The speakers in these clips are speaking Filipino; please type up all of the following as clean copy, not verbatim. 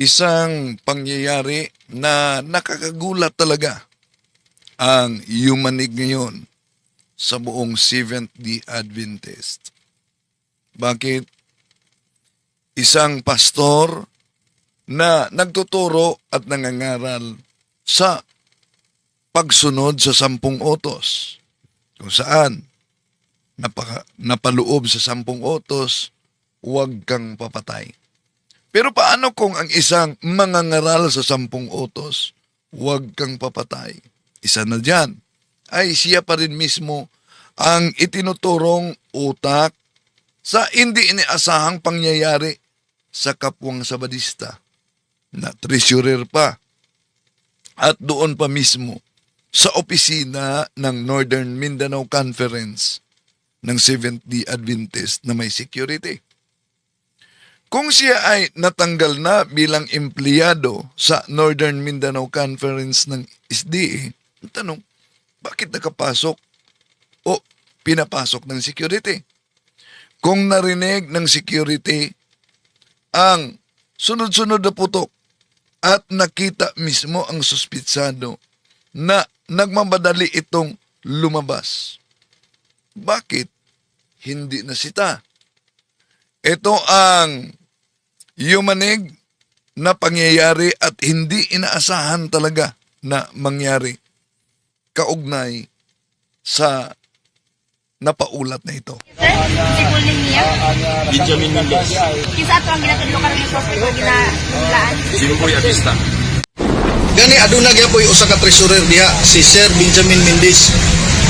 Isang pangyayari na nakakagulat talaga ang yumanig ngayon sa buong Seventh-day Adventist. Bakit? Isang pastor na nagtuturo at nangangaral sa pagsunod sa 10 utos, kung saan napaloob sa 10 utos, huwag kang papatay. Pero paano kung ang isang mangangaral sa 10 utos, huwag kang papatay? Isa na dyan ay siya pa rin mismo ang itinuturong utak sa hindi iniasahang pangyayari sa kapwang Sabadista na treasurer pa. At doon pa mismo sa opisina ng Northern Mindanao Conference ng Seventh-day Adventist na may security. Kung siya ay natanggal na bilang empleyado sa Northern Mindanao Conference ng SDA, ang tanong, bakit nakapasok o pinapasok ng security? Kung narinig ng security ang sunod-sunod na putok at nakita mismo ang suspitsado na nagmamadali itong lumabas, bakit hindi nasita? Ito ang yumanig na pangyayari at hindi inaasahan talaga na mangyari kaugnay sa napaulat na ito. Sir, si Kulin niya. Benjamin Mendez. Kinsa ato ang ginatudlo karon sa hospital ginahulaan. Jimboy Abista. Gani aduna gyapon usa ka treasurer diha si Sir Benjamin Mendez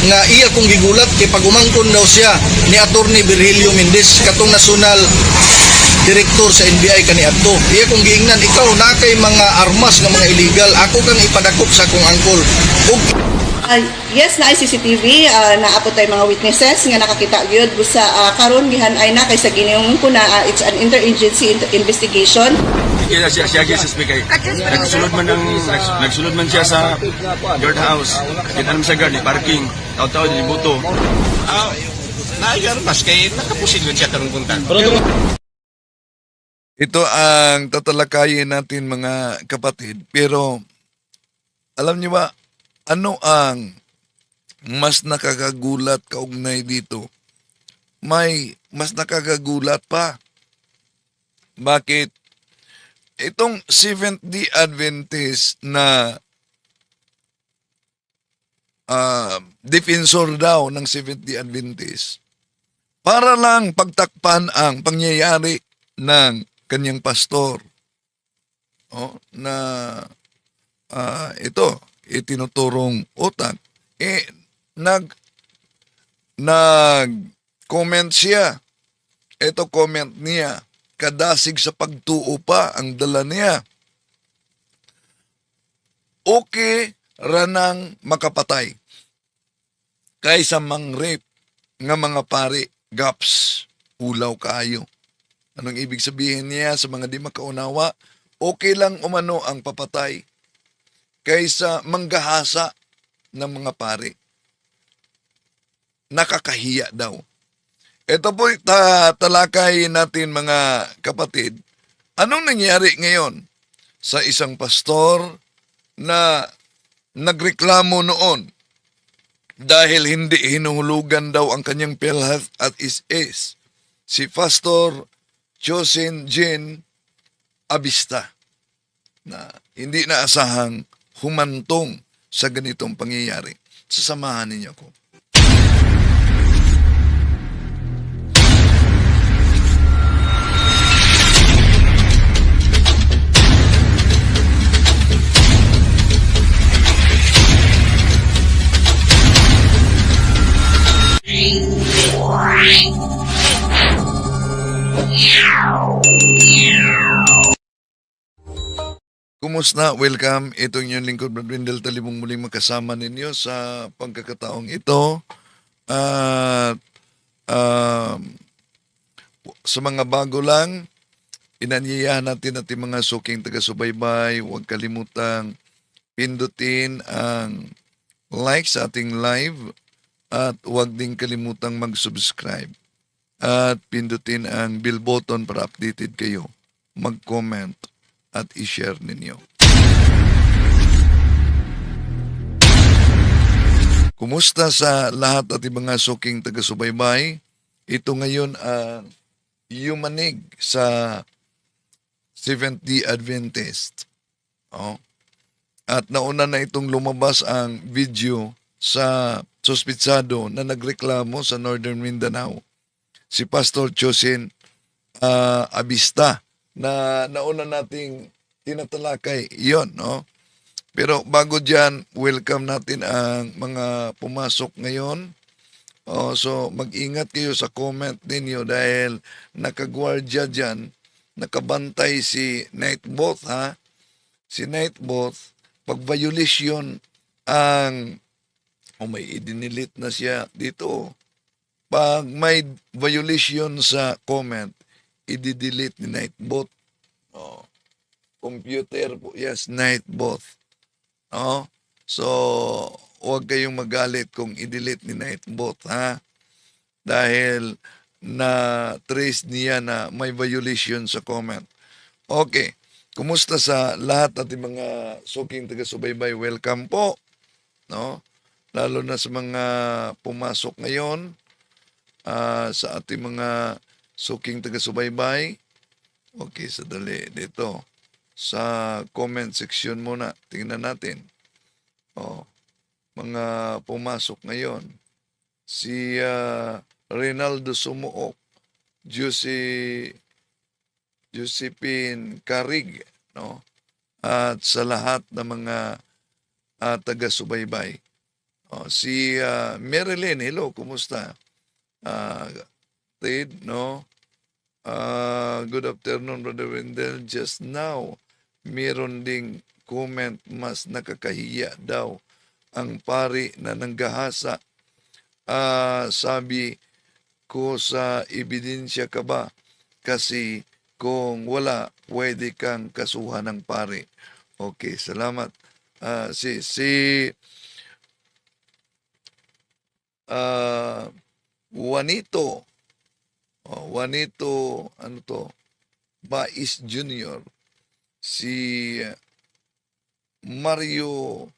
nga iya kong gigulat kay pagumangkon daw siya ni Attorney Virgilio Mendez katong national direktor sa NBI kaniadto. Iya kong giingnan, ikaw na kay mga armas nga mga illegal, ako kang ipadakop sa akong angkol. Ug Yes, na CCTV, naapot tay mga witnesses nga nakakita gyud busa karon gihan ay na kay sa giniung ko na it's an interagency investigation. Kaya siya suspect kay nagsulod man siya sa guard house. Kita naman sa guard ni parking. Taw-taw di buto. Naayon mas kay nakapusin siya karong punta. Ito ang tatalakayin natin mga kapatid. Pero alam niyo ba, ano ang mas nakakagulat kaugnay dito? May mas nakakagulat pa. Bakit? Itong Seventh-day Adventist na defensor daw ng Seventh-day Adventist, para lang pagtakpan ang pangyayari ng kanyang pastor, na ito itinuturong utak, nag-comment siya. Ito comment niya, kadasig sa pagtuo pa ang dala niya. Okay ranang makapatay kaysa mang-rape nga mga pari, gaps, ulaw kayo. Anong ibig sabihin niya sa mga di makaunawa? Okay lang umano ang papatay kaysa manggahasa ng mga pari. Nakakahiya daw. Ito po talakay natin mga kapatid. Anong nangyari ngayon sa isang pastor na nagreklamo noon dahil hindi hinuhulugan daw ang kanyang PhilHealth at SS? Si Pastor Chosen Jen Abista na hindi naasahang humantong sa ganitong pangyayari. Sasamahan ninyo ko. Kumusta? Welcome. Ito yung lingkod, Brad Wendell Talibong, muling magkasama ninyo sa pagkakataong ito. At sa mga bago lang, inanyayahan natin ating mga suking taga-subaybay. Huwag kalimutang pindutin ang like sa ating live at huwag din kalimutang mag-subscribe. At pindutin ang bell button para updated kayo. Mag-comment at i-share ninyo. Kumusta sa lahat at mga suking taga-subaybay? Ito ngayon ang yumanig sa Seventh-day Adventist. Oh. At nauna na itong lumabas ang video sa suspitsado na nagreklamo sa Northern Mindanao. Si Pastor Chosin Abista na nauna nating tinatalakay yon, no? Pero bago dyan, welcome natin ang mga pumasok ngayon. So mag-ingat kayo sa comment ninyo dahil nakagwardya dyan, nakabantay si Nightbot, ha? Si Nightbot, pag violation ang, may idinilit na siya dito. Pag may violation sa comment, i-delete ni Nightbot. Computer po, yes, Nightbot. So, huwag kayong magalit kung i-delete ni Nightbot, ha? Dahil na-trace niya na may violation sa comment. Okay. Kumusta sa lahat ating mga suking taga-subaybay? Welcome po. No? Lalo na sa mga pumasok ngayon sa ating mga suking taga-subaybay. Okay, sadali dito. Sa comment section muna, tingnan natin. Mga pumasok ngayon. Si Reynaldo Sumuok, Josephine Carig, no? At sa lahat ng mga taga-subaybay. Si Marilyn, hello, kumusta? Ted, no? Good afternoon, Brother Wendell. Just now, meron ding comment, mas nakakahiya daw ang pari na nanggahasa. Sabi ko sa ebidensya ka ba? Kasi kung wala, pwede kang kasuhan ng pari. Okay, salamat. Juanito, ano to? Bais Jr. Si Mario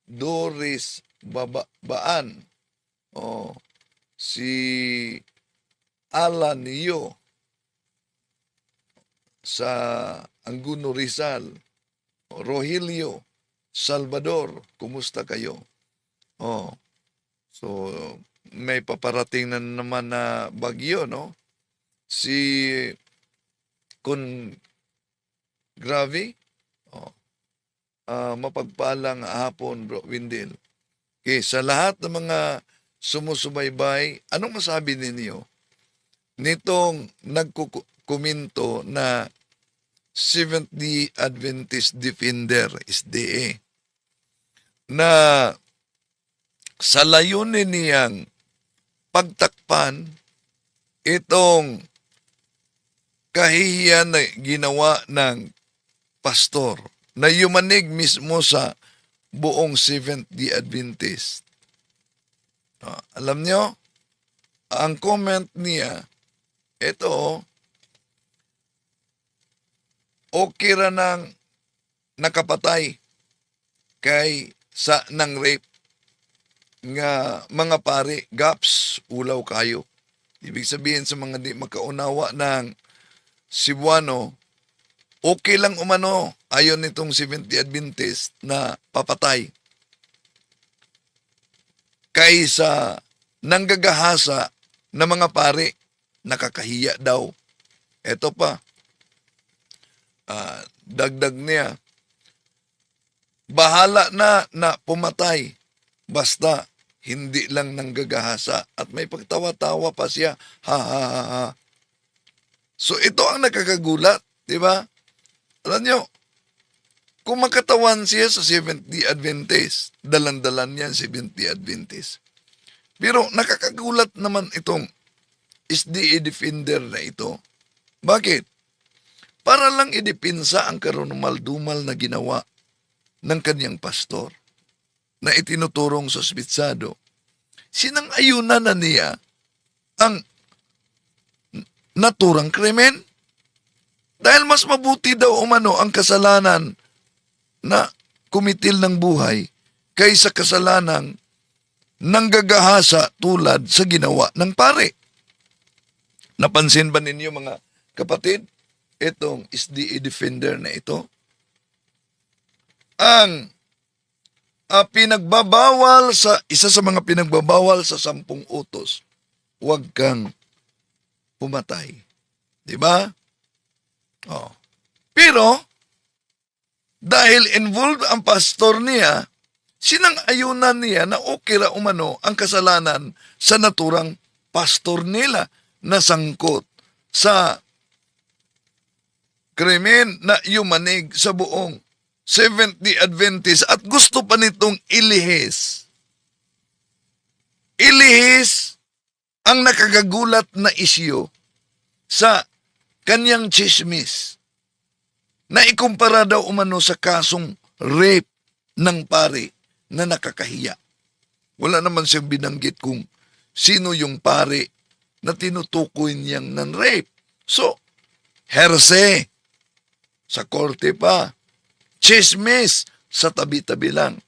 Doris Baan. Si Alan Yo sa Anguno Rizal. Rogelio Salvador, kumusta kayo? So may paparating na naman na bagyo, no? Si Kun Gravi, mapagpalang hapon, Bro Windel. Okay, sa lahat ng mga sumusubaybay, anong masabi ninyo nitong nagkukomento na Seventh-day Adventist Defender, SDA, na sa layunin niyang pagtakpan itong kahihiyan na ginawa ng pastor na yumanig mismo sa buong Seventh-day Adventist. Alam nyo, ang comment niya, ito, okay ra nang nakapatay kay sa nang rape nga mga pari, gaps, ulaw kayo. Ibig sabihin sa mga di makaunawa ng Cebuano, okay lang umano ayon nitong Seventh-day Adventist na papatay kaysa nanggagahasa na mga pari, nakakahiya daw. Ito pa, dagdag niya, bahala na pumatay basta hindi lang nanggagahasa, at may pagtawa-tawa pa siya, ha ha ha ha. So ito ang nakakagulat, di ba? Alam nyo, kung makatawan siya sa Seventh-day Adventist, dalan-dalan yan Seventh-day Adventist. Pero nakakagulat naman itong SDA Defender na ito. Bakit? Para lang idipinsa ang karumal-dumal na ginawa ng kanyang pastor na itinuturong sa suspitsado. Sinang-ayunan na niya ang naturang krimen. Dahil mas mabuti daw umano ang kasalanan na kumitil ng buhay kaysa kasalanang nanggagahasa tulad sa ginawa ng pare. Napansin ba ninyo mga kapatid, itong SDA defender na ito? Ang pinagbabawal sa, isa sa mga pinagbabawal sa 10 utos, huwag kang pumatay. Diba? Oh. Pero, dahil involved ang pastor niya, sinang-ayunan niya na okay ra umano ang kasalanan sa naturang pastor nila na sangkot sa krimen na yumanig sa buong Seventh-day Adventist at gusto pa nitong ilihis. Ilihis ang nakakagulat na isyu sa kanyang chismis na ikumpara daw umano sa kasong rape ng pare na nakakahiya. Wala naman siyang binanggit kung sino yung pare na tinutukoy niyang ng rape. So, herse sa korte pa, chismis sa tabi-tabi lang.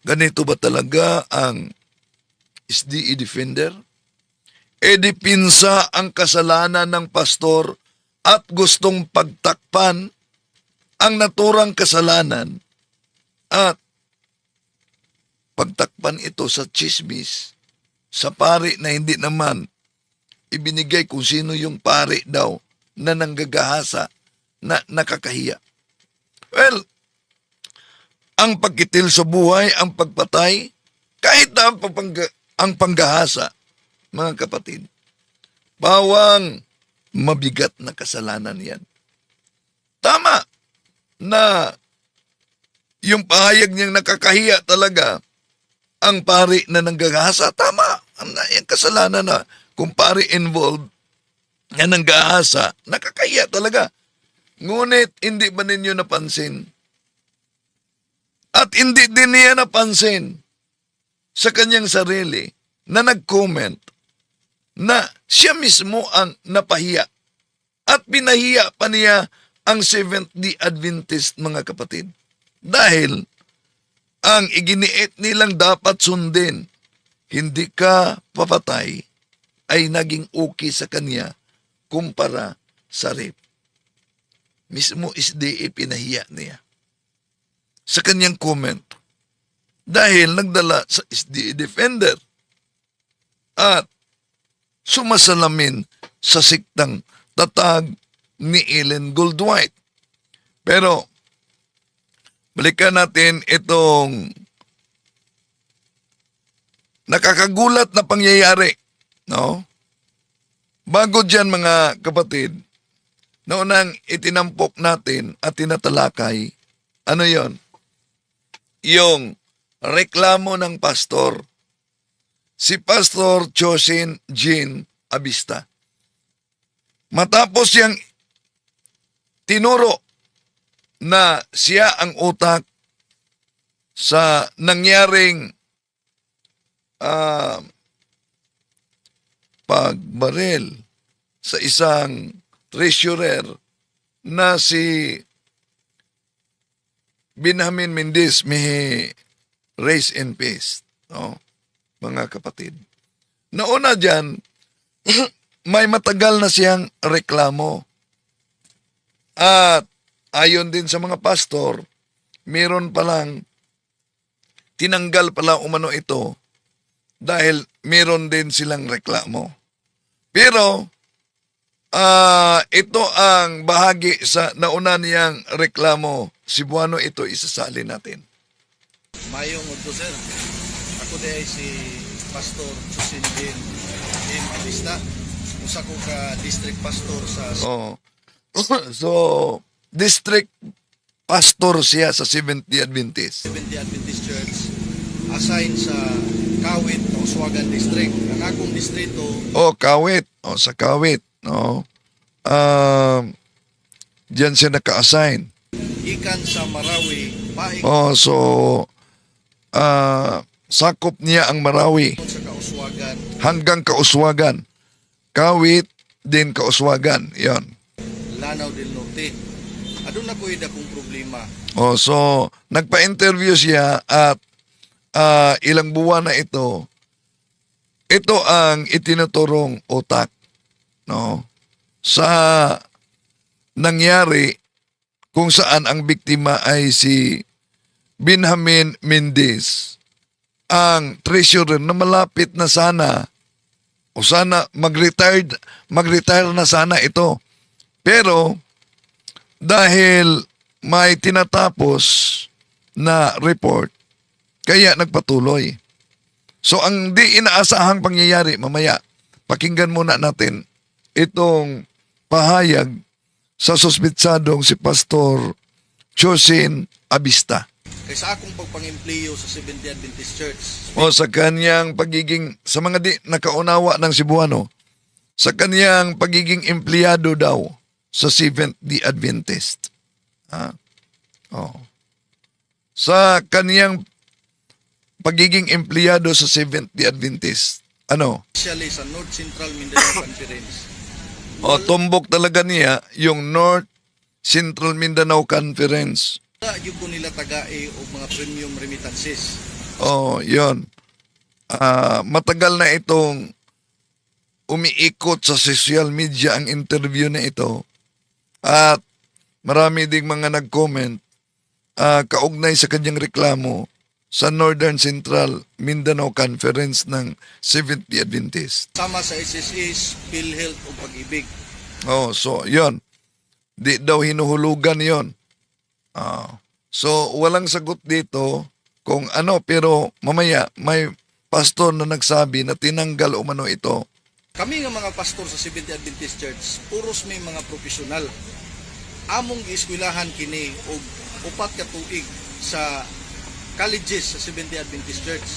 Ganito ba talaga ang SDE defender? Edipinsa ang kasalanan ng pastor at gustong pagtakpan ang naturang kasalanan at pagtakpan ito sa chismis sa pare na hindi naman ibinigay kung sino yung pare daw na nanggagahasa na nakakahiya. Well, ang pagkitil sa buhay, ang pagpatay, kahit na ang panggahasa, mga kapatid, bawang mabigat na kasalanan yan. Tama na yung pahayag niyang nakakahiya talaga ang pari na nanggahasa. Tama. Yung kasalanan na kung pari involved na nanggahasa, nakakahiya talaga. Ngunit hindi ba ninyo napansin? At hindi din niya napansin sa kanyang sarili na nag-comment na siya mismo ang napahiya at pinahiya pa niya ang Seventh-day Adventist, mga kapatid. Dahil ang iginiit nilang dapat sundin, hindi ka papatay, ay naging okay sa kanya kumpara sa rape. Mismo SDA pinahiya niya sa kanyang comment dahil nagdala sa SDA defender at sumasalamin sa siktang tatag ni Ellen Goldwhite. Pero balikan natin itong nakakagulat na pangyayari, no? Bago dyan, mga kapatid, na unang itinampok natin at tinatalakay, ano yon? Yung reklamo ng pastor. Si Pastor Chosin Jean Abista. Matapos yang tinuro na siya ang utak sa nangyaring pagbaril sa isang treasurer na si Benjamin Mendez, may race in peace, no? Mga kapatid. Nauna dyan, may matagal na siyang reklamo. At ayon din sa mga pastor, meron palang tinanggal pala umano ito dahil meron din silang reklamo. Pero ito ang bahagi sa nauna niyang reklamo. Cebuano ito, isasali natin. Mayong udto sir. Ako day si Pastor Chosin Jean Abista. Usa ko ka district pastor sa Oh. So, district pastor siya sa Seventh-day Adventist. Seventh-day Adventist Church, assigned sa Kawit, Uswagan District. Ang akong distrito, Oh, Kawit. Oh, sa Kawit. No? Diyan siya naka-assign. gikan sa Marawi, paig Oh, so, sakop niya ang Marawi sa Kauswagan, hanggang Kauswagan. Kawit din Kauswagan. Yon. Lanao del Norte. Aduna ko akong problema. Oh, so nagpa-interview siya at ilang buwan na ito ang itinuturong utak, no, sa nangyari kung saan ang biktima ay si Benjamin Mendez, ang treasurer na malapit na sana o sana mag-retire na sana ito. Pero dahil may tinatapos na report, kaya nagpatuloy. So ang di inaasahang pangyayari, mamaya, pakinggan muna natin itong pahayag sa suspitsadong si Pastor Chosin Abista. Kaysa akong pagpang-empleyo sa Seventh Day Adventist Church, O sa kanyang pagiging, sa mga di nakaunawa ng Cebuano, sa kanyang pagiging empleyado daw sa Seventh Day Adventist. Sa kanyang pagiging empleyado sa Seventh Day Adventist. Ano? especially sa North Central Mindanao Conference. Tumbok talaga niya yung North Central Mindanao Conference. Yung ko nila tagae o mga premium remittances. Yun. Matagal na itong umiikot sa social media ang interview na ito. At marami ding mga nag-comment kaugnay sa kanyang reklamo sa Northern Central Mindanao Conference ng Seventh Day Adventist. Sama sa SSS, PhilHealth o Pag-ibig. So yun. Di daw hinuhulugan yon. So walang sagot dito kung ano, pero mamaya may pastor na nagsabi na tinanggal umano ito. Kami nga mga pastor sa Seventh Day Adventist Church, puros may mga profesional. Among gieskwilahan kini og 4 ka tuig sa colleges sa Seventh Day Adventist Church.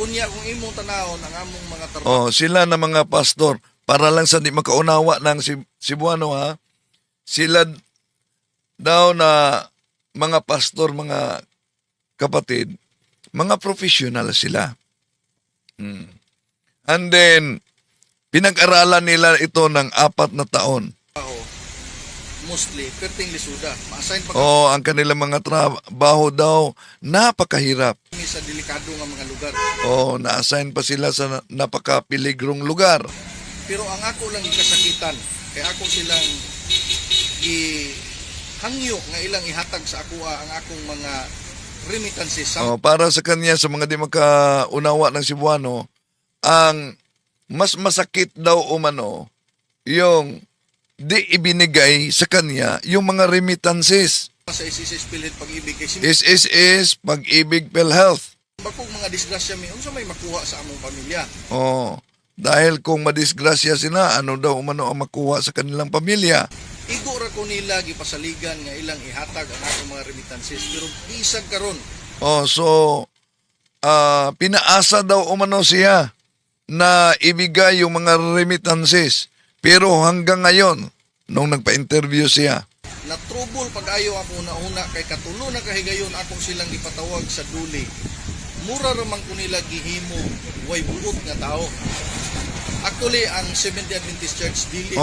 Unya kung imong tanawon ang among mga trabaho, Sila na mga pastor, para lang sa di makaunawa ng Cebuano, ha, sila daw na mga pastor, mga kapatid, mga professional sila. And then, pinag-aralan nila ito ng 4 na taon. mostly perting lisuda. Ma-assign pa Ang kanilang mga trabaho daw, napakahirap. kami sa delikado nga mga lugar. Na-assign pa sila sa napakapiligrong lugar. Pero ang ako lang ikasakitan, kay ako silang hangyo nga ilang ihatag sa ako ang akong mga remittances. Para sa kanya, sa mga di makaunawa ng Cebuano, ang mas masakit daw umano, yung di ibinigay sa kanya yung mga remittances. Sa SSS PhilHealth Pag-ibig kay SSS, Pag-ibig, PhilHealth. bakong mga disgrasya mi unsa may makuha sa among pamilya. Dahil kung madisgrasya sila, ano daw umano ang makuha sa kanilang pamilya. Igo ra ko nila gipasaligan nga ilang ihatag ang akong mga remittances pero bisag karon Pinaasa daw umano siya na ibigay yung mga remittances. Pero hanggang ngayon, nung nagpa-interview siya, na-trouble pag-ayo ako una kay katulo na kahigayon akong silang ipatawag sa duli. Mura ramang ko nila gihimo way buot nga tao. Actually, ang Seventh Day Adventist Church dili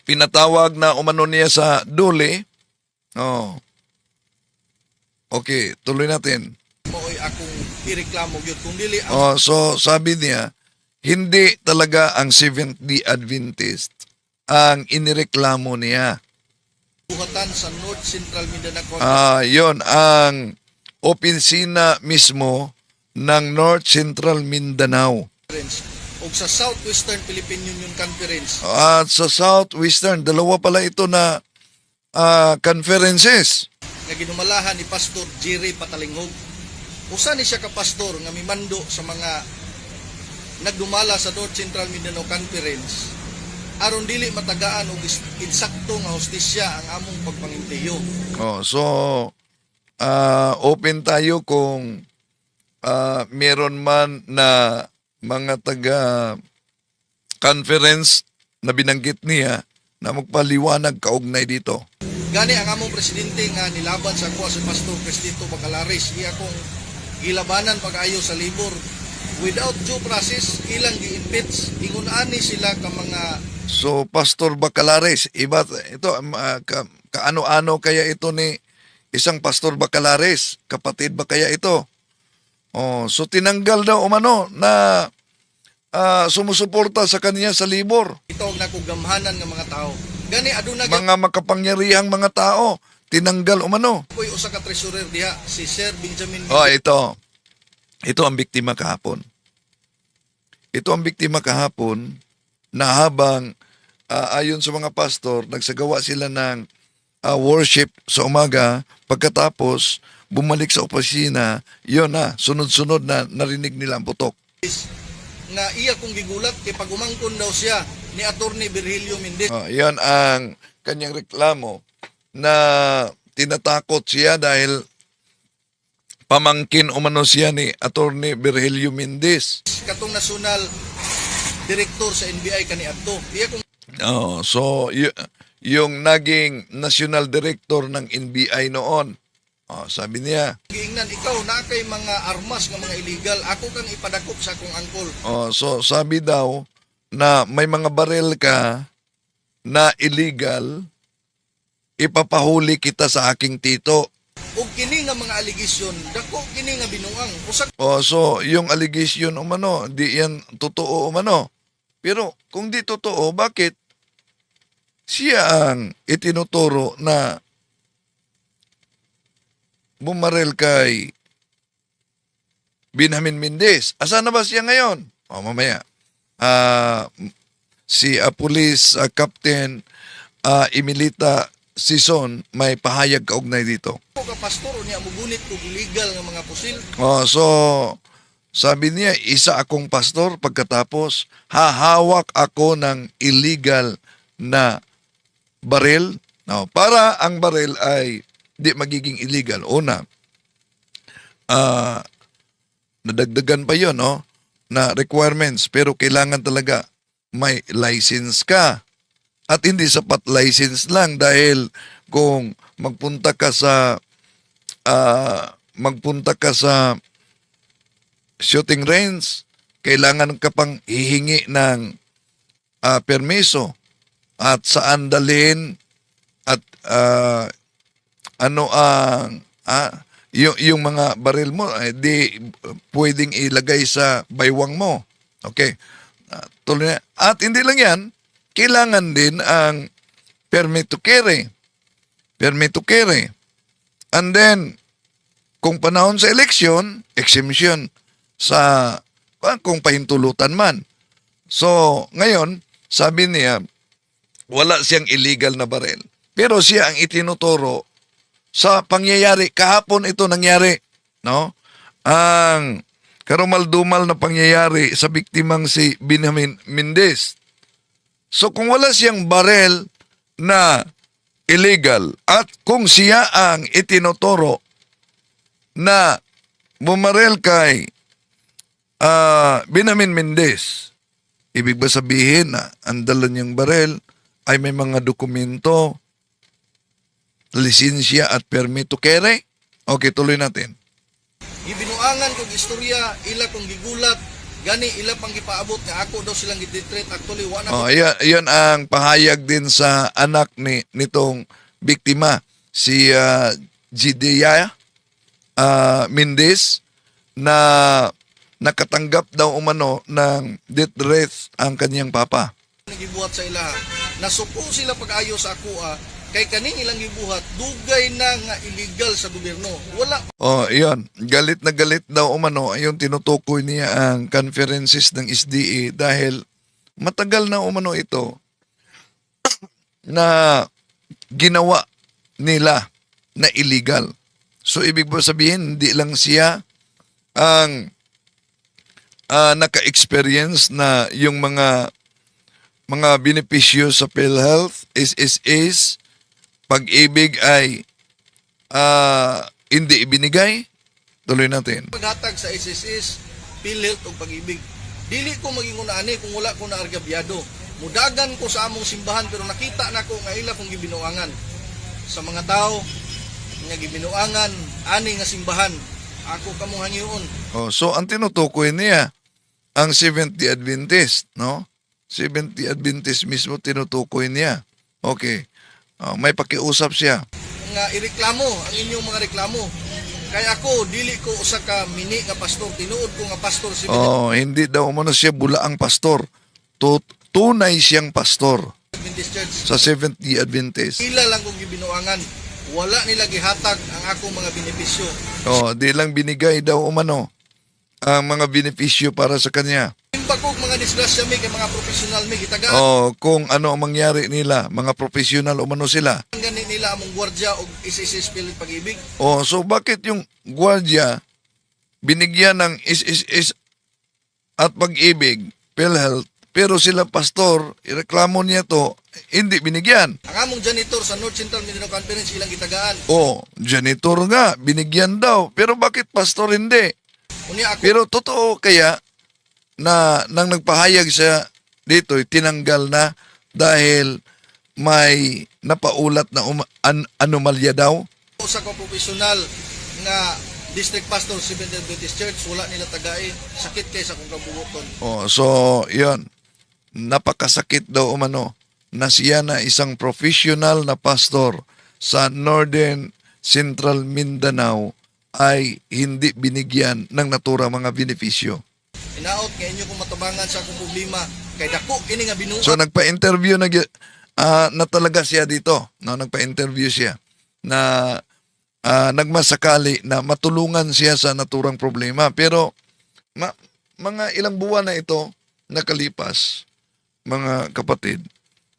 pinatawag na umano niya sa duli. Okay, tuloy natin. mo'y akong ireklamo gyud kung dili ang So sabi niya, hindi talaga ang Seventh Day Adventist ang inireklamo niya. buhatan sa North Central Mindanao Conference. Yon ang opisina mismo ng North Central Mindanao. O sa Southwestern Philippine Union Conference. At sa Southwestern, dalawa pala ito na conferences. Nga ginumalahan ni Pastor Jerry Patalinghog. Usa ni siya ka pastor nga mimando sa mga nagdumala sa North Central Mindanao Conference aron dili matagaan og insakto nga hustisya ang among pagpangimpeyo. Open tayo kung meron man na mga taga-conference na binanggit niya na magpaliwanag kaugnay dito. Gani ang among presidente nga nilaban sa kuha si Pastor Cristito Bacalaris, iya kong gilabanan pag-ayo sa libor without due process ilang gi-impeach ingon ani sila ka mga So, Pastor Bacalares, iba ito, kaano-ano kaya ito ni isang Pastor Bacalares? Kapatid ba kaya ito? Oh, so tinanggal daw umano na sumusuporta sa kanya sa libor. itawag na ko gamhanan nga mga tao. Gani aduna Mga makapangyarihang mga tao, tinanggal umano. ko'y usa ka treasurer diha si Sir Benjamin Oh, ito. Ito ang biktima kahapon. Ito ang biktima kahapon na habang ayon sa mga pastor, nagsagawa sila ng worship sa umaga, pagkatapos bumalik sa opisina, yun na, sunod-sunod na narinig nila ang putok. nga iya kong gigulat kay pag umangkon daw siya ni Attorney Virgilio Mendez. Yan ang kanyang reklamo na tinatakot siya dahil pamangkin umano siya ni Attorney Virgilio Mendez. Katong national director sa NBI kaniadto. Iya kong Oh, so yung naging national director ng NBI noon. Oh, sabi niya, giingnan ikaw na kay mga armas nga mga illegal, ako kang ipadakop sa akong angkol. oh, so sabi daw na may mga barel ka na illegal, ipapahuli kita sa aking tito. Ug kini nga mga allegation, dako kini nga binuang. Usa Oh, so yung allegation umano, di yan totoo umano. Pero kung di totoo, bakit siya ang itinuturo na bumarel kay Benjamin Mendez? Asa na ba siya ngayon? O, mamaya. Si Police Captain Emilita Sison may pahayag kaugnay dito. ko ka pastor niya mugunit og illegal nga mga pusil. Oh, so sabi niya, isa akong pastor pagkatapos hahawak ako ng illegal na baril. No, para ang baril ay di magiging illegal. Una, nadagdagan pa yon, no, na requirements, pero kailangan talaga may license ka. At hindi sapat license lang dahil kung magpunta ka sa shooting range, kailangan ka pang hihingi ng permiso at saan dalhin at yung mga baril mo di pwedeng ilagay sa baywang mo. Okay. Tuloy na. At hindi lang yan, kailangan din ang permit to carry. Permit to carry. And then, kung panahon sa election, exemption sa kung pahintulutan man. So, ngayon, sabi niya, wala siyang illegal na baril. Pero siya ang itinuturo sa pangyayari. Kahapon ito nangyari, no? Ang karumal-dumal na pangyayari sa biktimang si Benjamin Mendez. So, kung wala siyang baril na illegal at kung siya ang itinuturo na bumarel kay Benjamin Mendez, ibig ba sabihin na ang dala niyang barel ay may mga dokumento, lisensya at permit to carry? Okay, tuloy natin. Gibinuangan kog istorya, ila kong gigulat, gani ila pang gipaabot nga ako daw silang gitreat actually wala Oh, yan ang pahayag din sa anak nitong biktima, si Jidea Mendez, na nakatanggap daw umano ng death threat ang kanyang papa. gibuhat sa ila. Nasuko sila pag-ayo sa ako kay kaning ilang gibuhat dugay na nga illegal sa gobyerno. Wala Oh, iyon. Galit na galit daw umano yung tinutukoy niya ang conferences ng SDA dahil matagal na umano ito na ginawa nila na illegal. So, ibig ba sabihin, hindi lang siya ang naka-experience na yung mga benepisyo sa PhilHealth, SSS, pag-ibig ay hindi ibinigay. Tuloy natin. paghatag sa SSS, PhilHealth ug pag-ibig. Dili ko magingon ani kung wala ko na argabyado. Mudagan ko sa among simbahan pero nakita na ko nga ila kong gibinuangan. Sa mga tao nga gibinuangan ani nga simbahan, ako kamong hangyoon. Oh, so, ang tinutukoy niya, ang Seventh Day Adventist, no? Seventh Day Adventist mismo tinutukoy niya. Okay. May pakiusap siya. nga ireklamo ang inyong mga reklamo. Kaya ako dili ko usa ka mini nga pastor, tinuod ko nga pastor si Hindi daw umano siya bulaang pastor. Tunay siyang pastor Adventist Church. sa Seventh Day Adventist. Pila lang kong gibinuangan. Wala nila gihatag ang akong mga benepisyo. Di lang binigay daw umano ang mga benepisyo para sa kanya. Imba ko mga disgrasya mi kay mga professional mi gitagaan. Kung ano ang mangyari nila, mga professional umano sila. Gani nila among gwardiya og SSS Pilit Pag-ibig. So bakit yung gwardiya binigyan ng SSS at Pag-ibig, PhilHealth, pero sila pastor, ireklamo niya to, hindi binigyan. Ang among janitor sa North Central Mindanao Conference ilang gitagaan. Janitor nga, binigyan daw, pero bakit pastor hindi? Unya ako Pero totoo kaya na nang nagpahayag siya dito, tinanggal na dahil may napaulat na anomalya daw? usa ka professional nga district pastor sa Seventh Day Adventist Church, wala nila tagai, sakit kay sa kong kabubuton. So, yun. Napakasakit daw umano na siya na isang professional na pastor sa Northern Central Mindanao ay hindi binigyan ng naturang mga benepisyo. Inaot nga inyo kung matabangan sa akong problema kay dako ini nga binuhat. So nagpa-interview na talaga siya dito. No, nagpa-interview siya na nagmasakali na matulungan siya sa naturang problema. Pero mga ilang buwan na ito nakalipas, mga kapatid.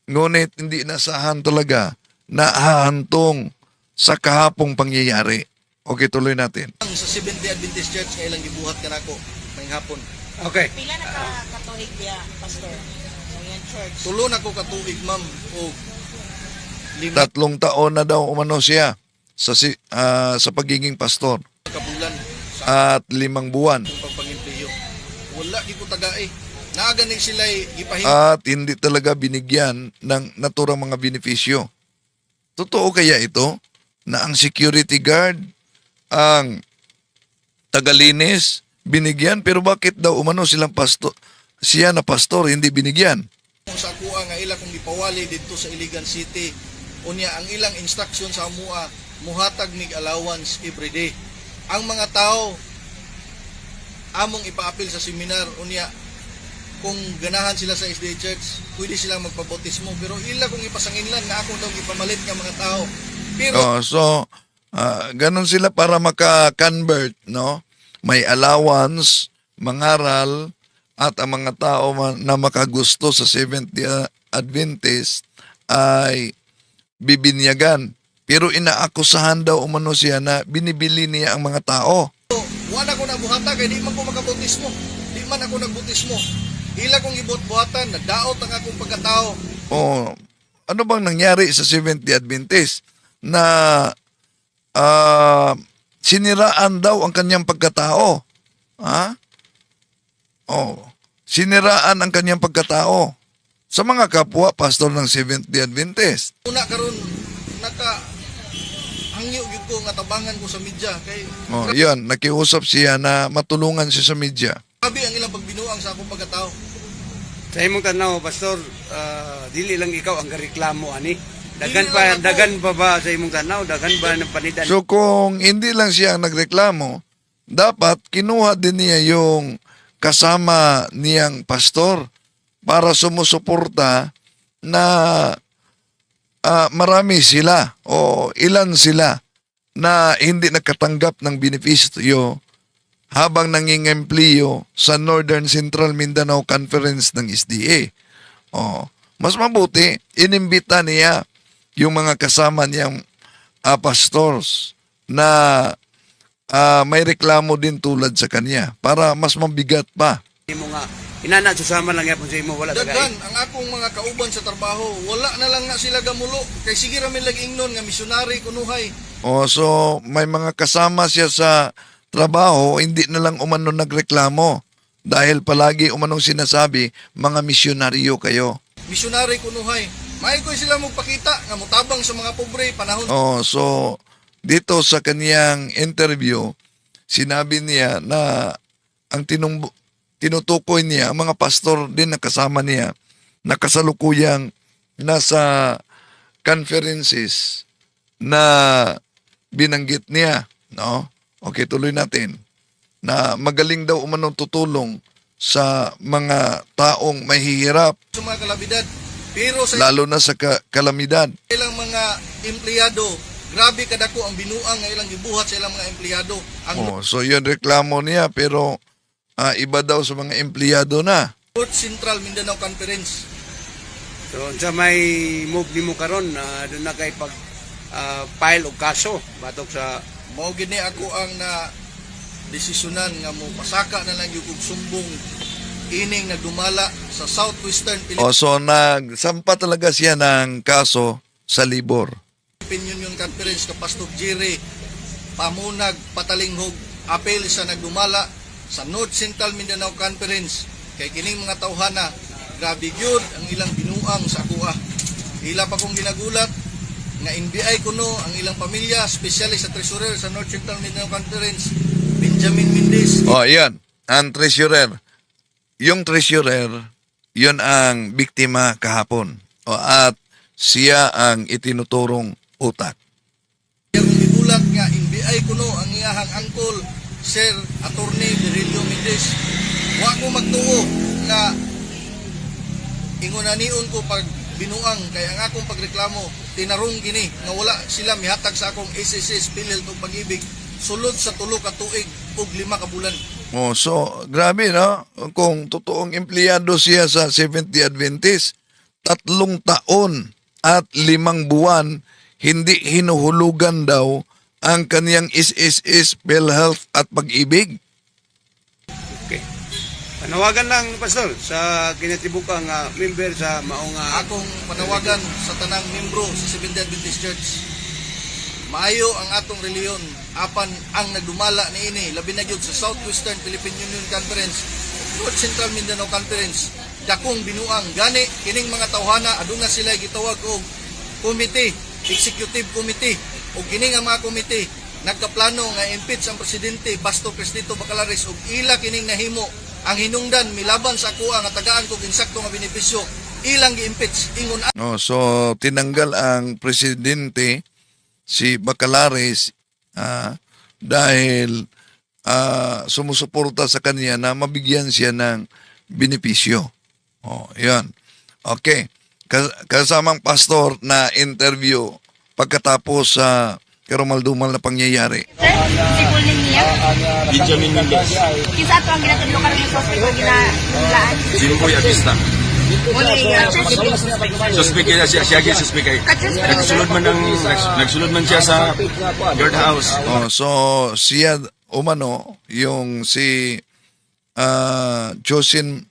Ngunit hindi inasahan talaga na hahantong sa kahapong pangyayari. Okay, tuloy natin. Sa Seventh Day Adventist Church nga ilang gibuhat kanako ngayong hapon. Okay. Pila na katuig niya, pastor? Sa iyang church. Tulo na ko katuig ma'am o 5 3 taon na daw umano siya sa pagiging pastor ka bulan sa at 5 buwan. akong pagpangimpliyo. Wala gi ko tagai. Naaga ni sila ipahim. At hindi talaga binigyan ng naturang mga benepisyo. Totoo kaya ito na ang security guard, ang tagalinis, binigyan, pero bakit daw umano silang pastor, siya na pastor, hindi binigyan? Sa kuha nga ila kung gipawali dito sa Iligan City, unya ang ilang instruction sa amua muhatag mig allowance every day. Ang mga tao among ipaapil sa seminar unya kung ganahan sila sa SDA Church, pwede silang magpabautismo, pero ila kung ipasanginlan nga ako daw ipamalit nga mga tao. Pero Ganon sila para maka-convert, no? May allowance, mangaral, at ang mga tao na makagusto sa Seventh Day Adventist ay bibinyagan. Pero inaakusahan daw umano siya na binibili niya ang mga tao. wala ko nabuhata kay di man ko makabautismo. Di man ako nagbautismo. Ila kong ibot-buhatan, nagdaot ang akong pagkatao. Ano bang nangyari sa Seventh Day Adventist na siniraan daw ang kanyang pagkatao? Siniraan ang kanyang pagkatao sa mga kapwa pastor ng Seventh Day Adventist. Una karon hangyo gyud ko nga tabangan ko sa media kay Yun, nakiusap siya na matulungan siya sa media. grabe ang ilang pagbinuang sa akong pagkatao. Sa imong tanaw, pastor, dili lang ikaw ang reklamo ani. Dili lang ako. Dagan pa ba sa imong tanaw? Dagan ba ng panidan? So kung hindi lang siya ang nagreklamo, dapat kinuha din niya yung kasama niyang pastor para sumusuporta na marami sila o ilan sila na hindi nakatanggap ng benepisyo habang nangingempleo sa Northern Central Mindanao Conference ng SDA. Mas mabuti, inimbita niya yung mga kasama niyang pastors na may reklamo din tulad sa kanya para mas mabigat pa. Imo nga inana susama lang yapon sa imo wala Daghan tagay. ang akong mga kauban sa trabaho, wala na lang na sila gamulo kay sige ra mi lag-ingnon nga misyonary kunuhay. So may mga kasama siya sa trabaho, hindi na lang umano nagreklamo dahil palagi umanong sinasabi, mga misyonaryo kayo. Misyonary kunuhay. May ko sila magpakita nga mutabang sa mga pobre panahon. So dito sa kaniyang interview, sinabi niya na ang tinutukoy niya ang mga pastor din na kasama niya na kasalukuyang nasa conferences na binanggit niya, no? Okay, tuloy natin. Na magaling daw umanong tutulong sa mga taong mahihirap, sa mga kalabidad. Pero sa lalo na sa kalamidad. ilang mga empleyado, grabe kadako ang binuang nga ilang gibuhat sa ilang mga empleyado. Ang Oh, so yun reklamo niya, pero iba daw sa mga empleyado na. North Central Mindanao Conference. So, sa may move ni mo karon doon na kay pag file og kaso batok sa Mao gini ako ang na desisyonan nga mo pasaka na lang yung kog sumbong ining nagdumala sa Southwestern Oh, so nagsampa talaga siya ng kaso sa Libor. Philippine Union Conference ka Pastor Jerry pamunag patalinghog apel sa nagdumala sa North Central Mindanao Conference kay kining mga tawhana grabe gyud ang ilang binuang sa kuha. Ila pa kong ginagulat nga NBI kuno ang ilang pamilya, especially sa treasurer sa North Central Mindanao Conference, Benjamin Mendez. Oh, yan. Ang treasurer. Yung treasurer, yun ang biktima kahapon. O, at siya ang itinuturong utak. Kung gigulat nga NBI kuno ang iyahang angkol, Sir Attorney Virilio Mendez. Wa ko magtuo nga ingunaniun ko pag binuang kaya ang akong pagreklamo tinarong gini nga wala sila mihatag sa akong SSS PhilHealth ug pag-ibig sulod sa 3 ka tuig ug 5 ka bulan. Oh, so, grabe, no? Kung totoong empleyado siya sa Seventh Day Adventist, 3 taon at 5 buwan, hindi hinuhulugan daw ang kaniyang SSS, PhilHealth at pag-ibig. okay. Panawagan lang pastor sa kinatibukang member sa maong Akong panawagan sa tanang membro sa Seventh Day Adventist Church. Maayo ang atong reliyon apan ang nagdumala niini labi na gyud sa Southwestern Philippine Union Conference, North Central Mindanao Conference. Dakong binuang gani kining mga tawhana aduna sila gitawag og committee, executive committee ug kining nga mga committee nagkaplano nga impeach ang presidente Basto Cristito Bacalares ug ila kining nahimo ang hinungdan milaban sa kuha nga tagaan kog insakto nga benepisyo ilang gi-impeach ingon Oh, so, tinanggal ang presidente, si Bacalares, dahil sumusuporta sa kanya na mabigyan siya ng benepisyo. Oh, yan. Okay. Kasamang pastor na interview pagkatapos sa karumaldumal na pangyayari. Sir, sikul niya. Benjamin Mendez, Kinsa ato ang ginatudlo karon sa hospital ginalaan. Jimboy Abista. Muli, Suspect kaya siya suspect kay. Nagsulod man siya sa guard house. Oh, so, siya umano, yung si Josin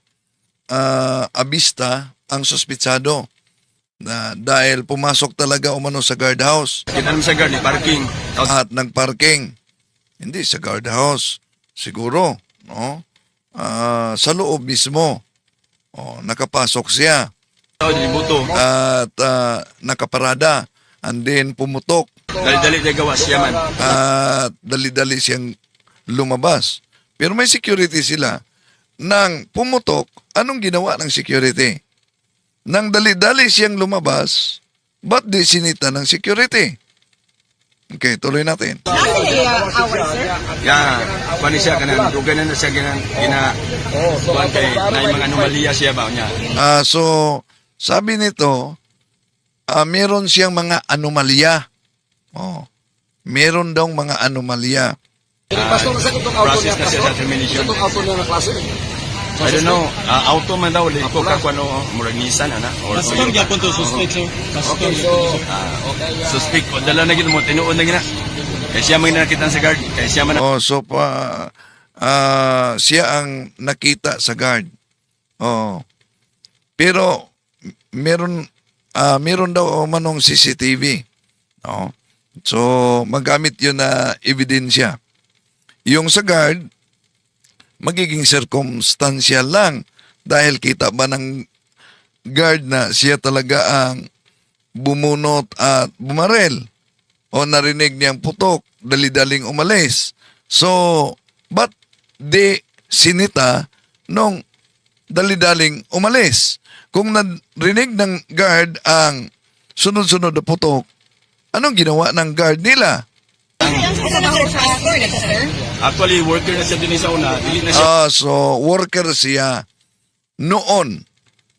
Abista ang suspitsado na dahil pumasok talaga umano sa guardhouse Kita naman sa guard ni parking. at nagparking. Hindi sa guardhouse, siguro, no? Sa loob mismo. Oh, nakapasok siya Tao dilibuto. at nakaparada, and then pumutok Dali-dali na gawas siya man. at dali-dali siyang lumabas. Pero may security sila. Nang pumutok, anong ginawa ng security? Nang dali-dali siyang lumabas, ba't di sinita ng security? Okay, tuloy natin. Ya, pani siya kanan dugan na siya kuan kay may mga anomalya siya ba niya. So, sabi nito, meron siyang mga anomalya. Oh, meron daw mga anomalya. Process na siya sa termination. I don't know, auto man daw liko ka kuno murag Nissan ana or Pastor gyapon to suspect sir. Pastor. suspect o dala na gid mo tinuod na gina. Kay siya man nakita sa guard, kay siya man Oh, so siya ang nakita sa guard. Oh. Pero meron daw manong CCTV. Oh. So magamit 'yun na ebidensya. Yung sa guard magiging circumstantial lang dahil kita ba ng guard na siya talaga ang bumunot at bumarel o narinig niyang putok, dali-daling umalis. So, ba't di sinita nung dali-daling umalis. Kung narinig ng guard ang sunod-sunod na putok, anong ginawa ng guard nila? Actually, worker na siya din sa una. Dili na siya. So, worker siya noon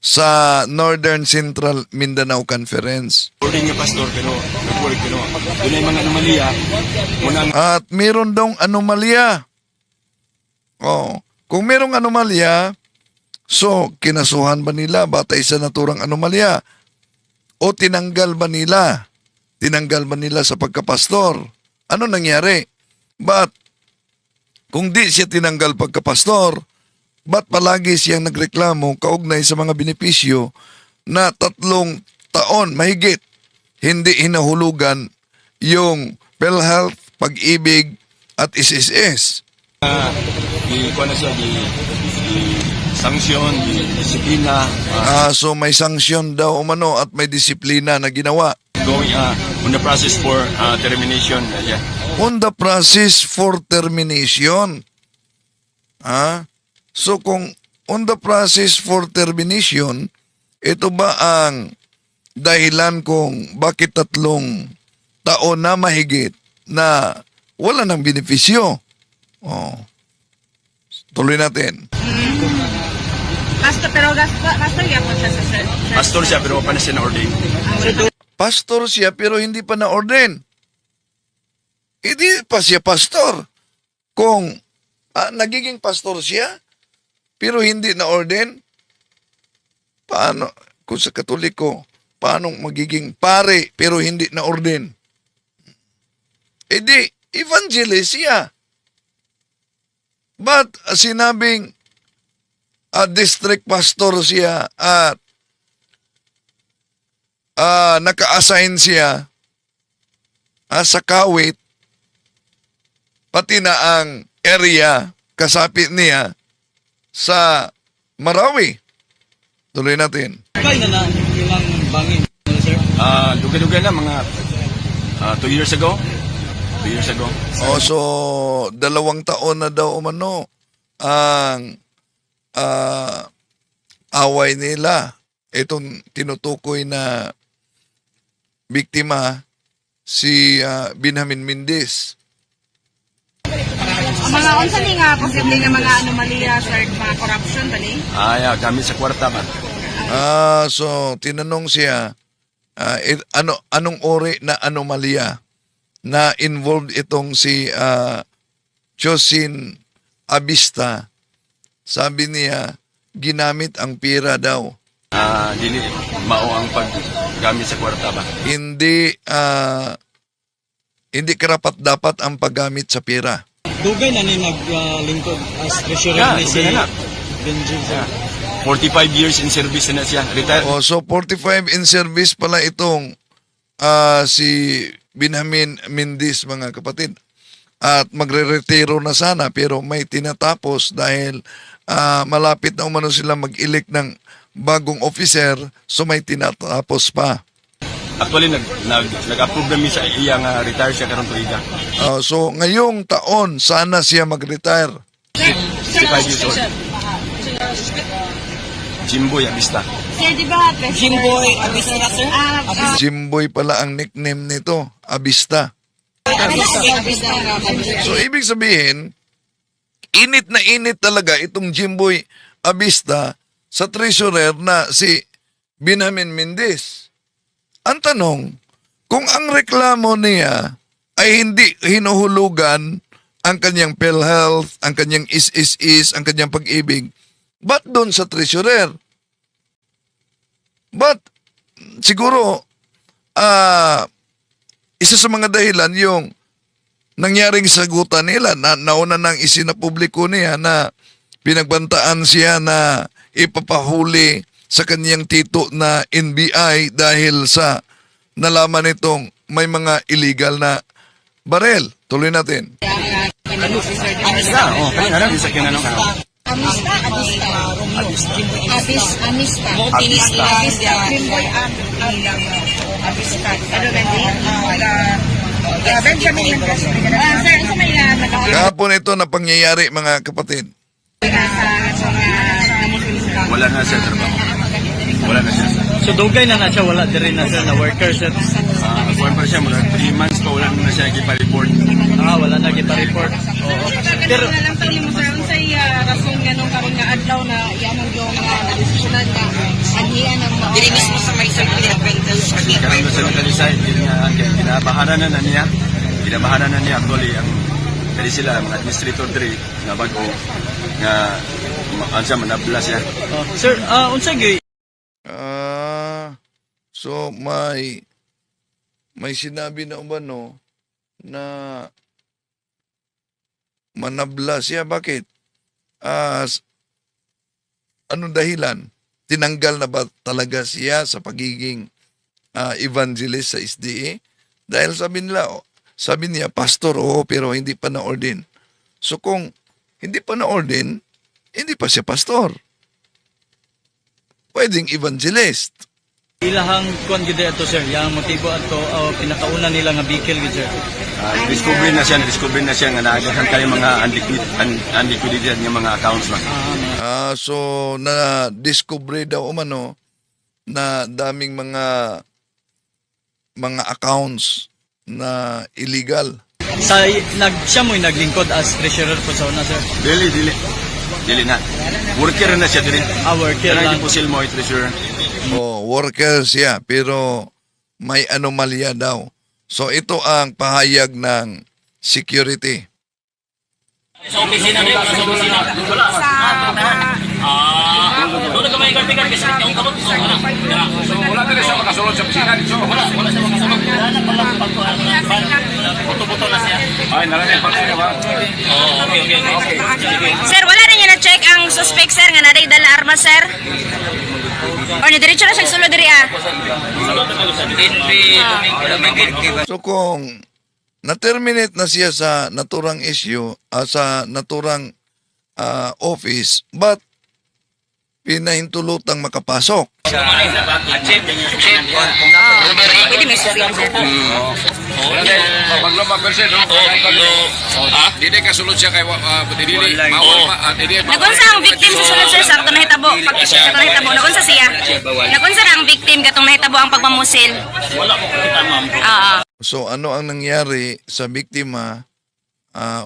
sa Northern Central Mindanao Conference. Boarding niya, pastor, pero nag-work, pero yun ay mga anomalya. Munang At meron dong anomalya. Kung merong anomalya, so kinasuhan ba nila batay sa naturang anomalya? O tinanggal ba nila? Tinanggal ba nila sa pagkapastor? Ano nangyari? But kung di siya tinanggal pagkapastor, ba't palagi siyang nagreklamo kaugnay sa mga benepisyo na 3 taon mahigit hindi hinahulugan yung PhilHealth, Pag-ibig at SSS? kuha na siya, sanksyon, disiplina, So may sanksyon daw umano at may disiplina na ginawa. going on the process for termination. Yeah. On the process for termination. So kung on the process for termination, ito ba ang dahilan kung bakit 3 taon na mahigit na wala ng benepisyo? Tuloy natin. Pastor, pero pastor yapon siya sa church. Pastor siya, pero pa na siya na-ordain. Pastor siya pero hindi pa na-ordain. Hindi pa siya pastor. Kung nagiging pastor siya pero hindi na-ordain, paano, kung sa Katoliko, paano magiging pare pero hindi na-ordain? Di, evangelist siya. But sinabing district pastor siya at naka-assign siya sa Kawit, pati na ang area kasapit niya sa Marawi. Tuloy natin. Kaya na ilang bangin, sir? Duga-duga na, mga 2 years ago. 2 years ago. So 2 taon na daw umano ang away nila. Itong tinutukoy na biktima si Benjamin Mendez. Ang mga unsa ni nga posible nga mga anomalya sir, mga corruption ba ni? Yeah, gamit sa kwarta ba? So tinanong siya anong uri na anomalya na involved itong si Josin Abista. Sabi niya ginamit ang pira daw. Dili mao ang paggamit sa kwarta ba? Hindi karapat dapat ang paggamit sa pera. Dugay na ni naglingkod as treasurer Yeah, ni si dugay na. Benjin, sir. 45 years in service na siya. Retired. So 45 in service pala itong si Benjamin Mendez, mga kapatid. At magre-retiro na sana pero may tinatapos dahil malapit na umano sila mag-elect ng bagong officer, so may tinatapos pa. Actually, nag-approve namin sa iya nga retire siya karon tuiga. So ngayong taon, sana siya mag-retire. 65 years old. Jimboy Abista. Sir, di ba? Jimboy Abista, sir? Jimboy pala ang nickname nito, Abista. So ibig sabihin, init na init talaga itong Jimboy Abista sa treasurer na si Benjamin Mendez. Ang tanong, kung ang reklamo niya ay hindi hinuhulugan ang kanyang PhilHealth, ang kanyang SSS, ang kanyang Pag-ibig, ba't doon sa treasurer? But siguro, isa sa mga dahilan yung nangyaring sagutan nila na nauna nang isinapubliko niya na pinagbantaan siya na ipapahuli sa kanyang tito na NBI dahil sa nalaman nitong may mga illegal na barel. Tuloy natin. Abista. Kanina isa kinanong ano. Amista. Ano ba ni? Benjamin Mendez. Sir, isa may Kahapon ito na pangyayari, mga kapatid. sa wala na siya trabaho. Wala na siya. So dugay na siya, wala din na sir na worker sir. Kuwan pa siya, mula 3 months pa wala na siya ipa-report. Wala na kita-report. Oo. Pero na lang tayo mo sir, unsay rason ganun karon nga adlaw na iamon yung desisyonan nga anhian ang mga dili mismo sa may Karon na siya nag-decide, kinabahanan na niya. Kinabahanan na niya actually ang kali sila mga administrator diri nga bago nga ansa manabla siya. Sir, unsa gyud So may sinabi na umano na manabla siya. Bakit? Anong dahilan? Tinanggal na ba talaga siya sa pagiging evangelist sa SDA? Dahil sabi niya, pastor, oo, pero hindi pa na-ordain. So kung hindi pa na-ordain, hindi pa siya pastor. Pwedeng evangelist. ilahang kuan gid ato sir, yang motibo ato pinakauna nila nga bikil gid sir. Discovery na siya nga naagahan kayo mga unliquidated nga mga accounts ba. So na-discover daw umano na daming mga accounts na illegal. Siya mo'y naglingkod as treasurer po sa una sir. Dili na. Worker na siya dili. Worker Kaya lang. hindi po sila mo treasurer. Worker siya pero may anomalya daw. So ito ang pahayag ng security. Sa opisina rin, sa opisina. Wala. Doon na kamay karpikan kasi yung kabot. Wala din siya makasulod sa opisina dito. Wala siya makasulod. Wala na palang puto-puto na siya. Ay, nalamin pa siya ba? Okay. Sir, wala na niya na-check ang suspect, sir, nga naday dala armas, sir? O, diretso na siya sulod diri, So kung na-terminate na siya sa naturang issue, sa naturang office, but pinahintulutang makapasok. Pwede may sir. Paglumag persen, no? Dili ka sulod siya kay dili mawal pa dili. Nagunsa ang victim sa sulod, sir, sa katong nahitabo. Pag katong nahitabo, nagunsa siya. Nagunsa na ang victim katong nahitabo ang pagmamusil. Wala ko kita, ma'am. So ano ang nangyari sa biktima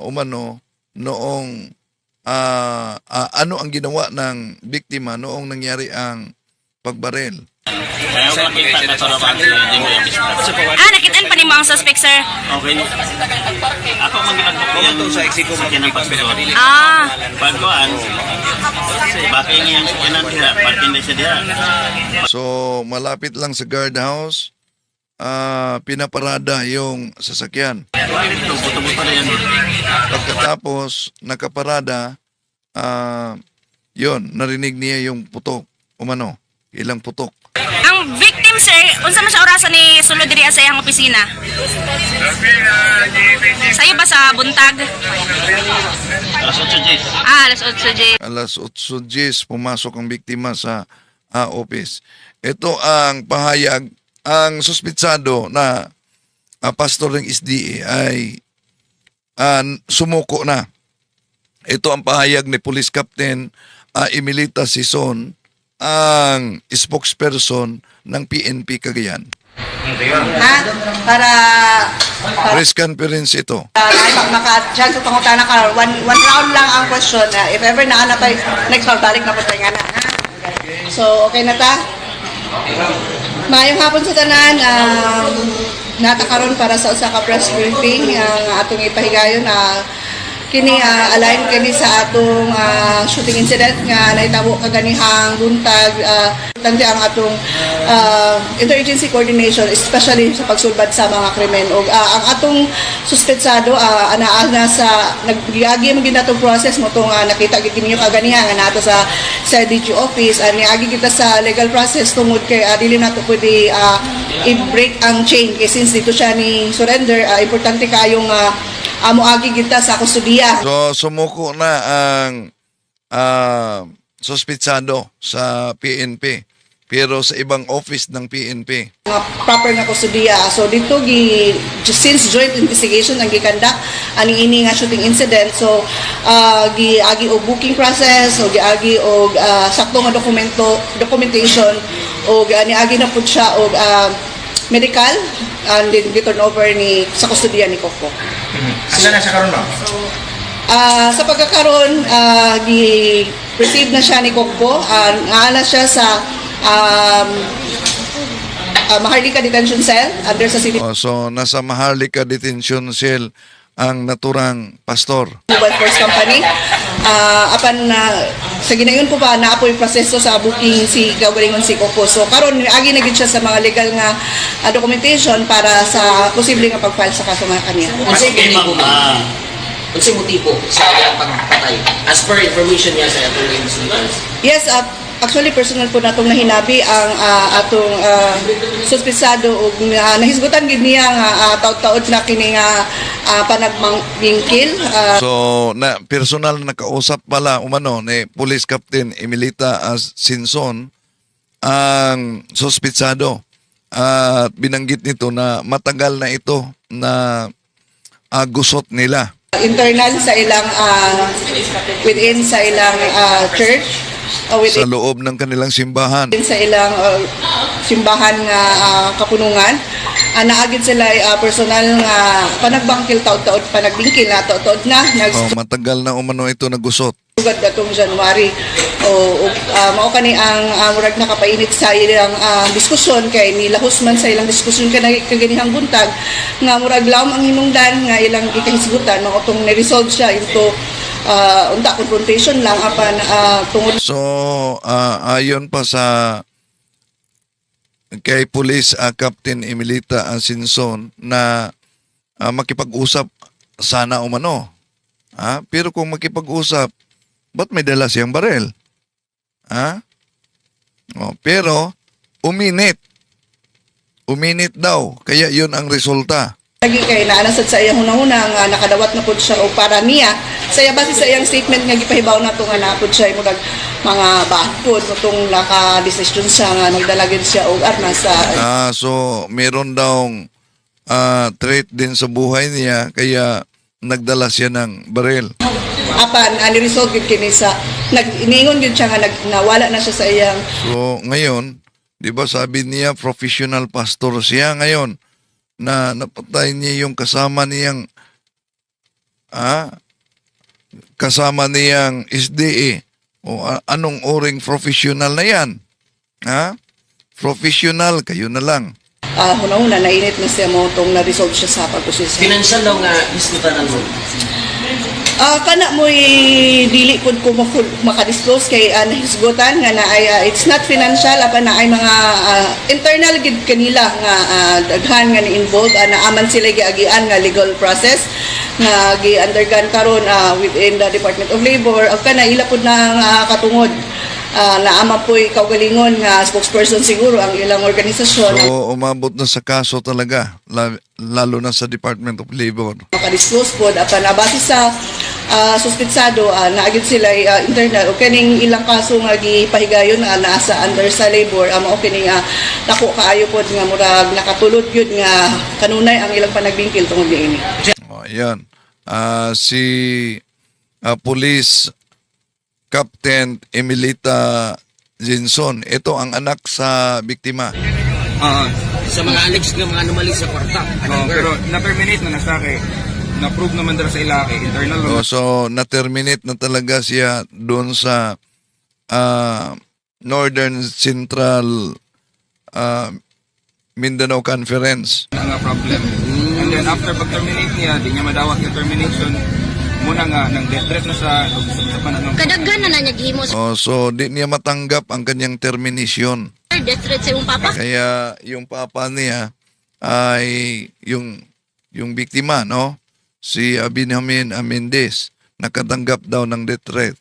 umano noong ano ang ginawa ng biktima noong nangyari ang pagbarel? Kaya ko nakita na sa rabat. Nakitaan pa ni mo ang suspect, sir. Okay. Ako mang ginagbukuyan sa eksiko sa kinang pastor. Pagkuhan, bakit niyang sa kinang diha, parking na siya diha. So malapit lang sa guardhouse, pinaparada yung sasakyan. Buto-buto na yan. Pagkatapos nakaparada, yon narinig niya yung putok. Umano, ilang putok. Ang victim, sir, unsa man siya orasan ni sulod diri sa iyang opisina? Sayo ba sa buntag? Alas 8 Gs. Alas 8 J. Alas 8:10 pumasok ang biktima sa office. Ito ang pahayag. Ang suspitsado na pastor ng SDA ay sumuko na. Ito ang pahayag ni Police Captain Emilita Sison, ang spokesperson ng PNP Cagayan. Para Press conference ito. maka-judge o pangutana ka, one round lang ang question. If ever na tayo, next round, balik na po tayo nga na. So, okay na ta? Maayong hapon sa tanan, natakaroon para sa usa ka press briefing ang atong ipahigayon na kini align kini sa atong shooting incident nga nahitabo kaganihang buntag tandi ang atong interagency coordination especially sa pagsulbad sa mga krimen og ang atong suspetsado ana sa naggiagi man gid natong process mo tong nakita gid ninyo kaganihan nga nato sa DG office niagi kita sa legal process tungod kay dili nato pwede i-break ang chain kay since dito siya ni surrender importante kayong moagi kita sa kustudiya. So sumuko na ang suspitsado sa PNP. pero sa ibang office ng PNP. Mga proper nga kustudiya. So dito since joint investigation ang gikandak ani ini nga shooting incident, so giagi og booking process, o giagi og sakto nga documentation, o agi na pud siya og medical, and then gi-turn over ni sa kustudiya ni Coco. Sila na siya karon ba? Sa pagkakaroon, receive na siya ni Coco. Naala siya sa Maharlika Detention Cell under sa City So nasa Maharlika Detention Cell ang naturang pastor. Mobile Force Company. Apan sa ginayon ko pa naapoy proseso sa booking si Kaugalingon si Coco. So karon agi na gid siya sa mga legal nga documentation para sa posible nga pag-file sa kaso nga kaniya. Unsay motibo sa iyang pagpatay? As per information niya sa atong investigators. Yes, actually personal po natong nahinabi ang atong suspisado og nahisgutan gid niya nga taud-taud na kini nga panagmangkil. So na personal na nakausap pala umano ni Police Captain Emilita Sinson ang suspitsado at binanggit nito na matagal na ito na gusot nila. Internal sa ilang within sa ilang church, Sa within loob ng kanilang simbahan. sa ilang simbahan nga kapunungan, naagid sila personal nga panagbangkil taud-taud panagbingkil na taud-taud na Matagal na umano ito nagusot. nagsugad atong January. Mao kani ang murag nakapainit sa ilang diskusyon kay nilahos man sa ilang diskusyon kaganihang buntag nga murag lawom ang hinungdan nga ilang ikahisgutan mao tong na-resolve siya into unta confrontation lang apan tungod So ayon pa sa kay Police Captain Emilita Sinson na makipag-usap sana umano. Pero kung makipag-usap, ba't may dala siyang barel? Pero uminit. Uminit daw. Kaya yun ang resulta. lagi kay naanasad sa iyang hunahuna nga nakadawat na pud siya o para niya saya base sa iyang statement nga gipahibaw nato nga napud siya murag mga bahod mutong naka-decision siya nga nagdalagin siya og armas sa So meron daw threat din sa buhay niya kaya nagdala siya ng barel. apan ani-resolve gid kini sa nag-iningon gid siya nga nawala na siya sa iyang So ngayon, 'di ba sabi niya professional pastor siya ngayon na napatay niya yung kasama niyang SDA o anong oring professional na yan? Professional kayo na lang. hunahuna nainit na siya mo tong na-resolve siya sa pagprosesa. Financial daw nga isgutan mo. Kana mo'y dili pud ko makadisclose kay nahisgutan nga na ay it's not financial apan na ay mga internal gid kanila nga daghan nga ni-involve naaman sila giagian nga legal process nga gi-undergone karon within the Department of Labor ug kana ila pud na katungod naama po'y kaugalingon nga spokesperson siguro ang ilang organisasyon So umabot na sa kaso talaga, lalo na sa Department of Labor. makadisclose po apan base sa suspitsado naagid sila internal o kaning ilang kaso nga gipahigayon naa sa under sa labor mao kini dako kaayo pod nga murag nakatulod gyud nga kanunay ang ilang panagbingkil tungod niini. Ayan. Si Police Captain Emilita Sinson, ito ang anak sa biktima. Sa mga alleged nga mga anomaly sa kwarta. Pero na-terminate na sa akin. Na-prove naman dala sa ilaki. Internal So na-terminate na talaga siya doon sa Northern Central Mindanao Conference. nga problem. And then after pag-terminate niya, di niya madawat yung termination. Muna nga, nang death threat na sa pananong. Kadaghan na niya gihimo sa So di niya matanggap ang kanyang termination. death threat sa imong papa. Kaya yung papa niya ay yung biktima, no? Si Benjamin Mendez, nakatanggap daw ng death threat.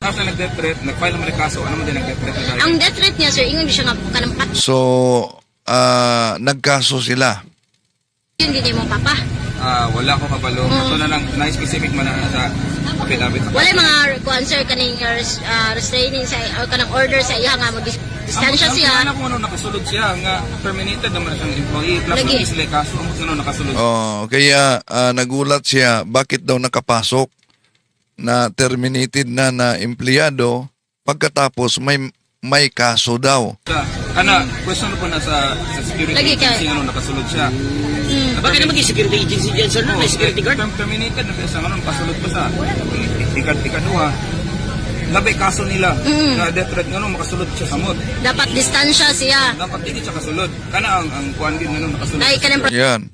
After nag-death threat, nag-file naman yung kaso. Ano mo din nag-death threat na dahil? Ang death threat niya sir ingon siya nga kanang So, nagkaso sila. yun gid imong papa. Wala ko kabalo. Ito na lang, na-specific man na sa affidavit. Wala mga kuan sir kaning restraining sa or kanang order sa iya nga mo distansya siya. Ang ano nakasulod siya nga terminated naman siyang employee plus Lagi. sila kaso ang nakasulod. Kaya nagulat siya bakit daw nakapasok na terminated na empleyado pagkatapos may kaso daw. Ana, question po na sa security Lagi ka. agency ano nakasulod siya. Bakit naman yung security agency dyan, sir? May security guard? Terminated na siya nga kasulod pa sa ikaduha. Labay kaso nila na death threat nga makasulod siya sa mod. Dapat distansya siya. Dapat hindi siya kasulod. Kana ang kuan din nga nakasulod. Dahil kanang Yan.